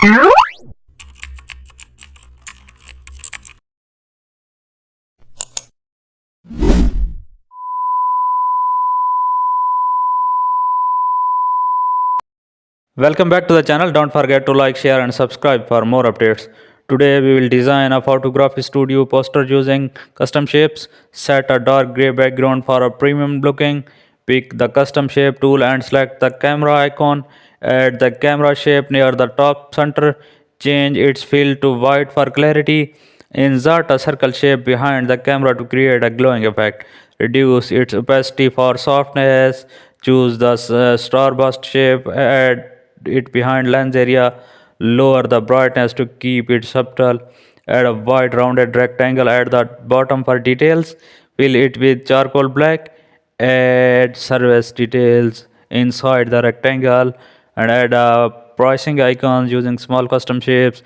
Welcome back to the channel. Don't forget to like, share and subscribe for more updates. Today we will design a photography studio poster using custom shapes. Set a dark gray background for a premium looking. Pick the custom shape tool and select the camera icon. Add the camera shape near the top center. Change its fill to white for clarity. Insert a circle shape behind the camera to create a glowing effect. Reduce its opacity for softness. Choose the starburst shape. Add it behind lens area. Lower the brightness to keep it subtle. Add a white rounded rectangle at the bottom for details. Fill it with charcoal black. Add service details inside the rectangle and add a pricing icons using small custom shapes.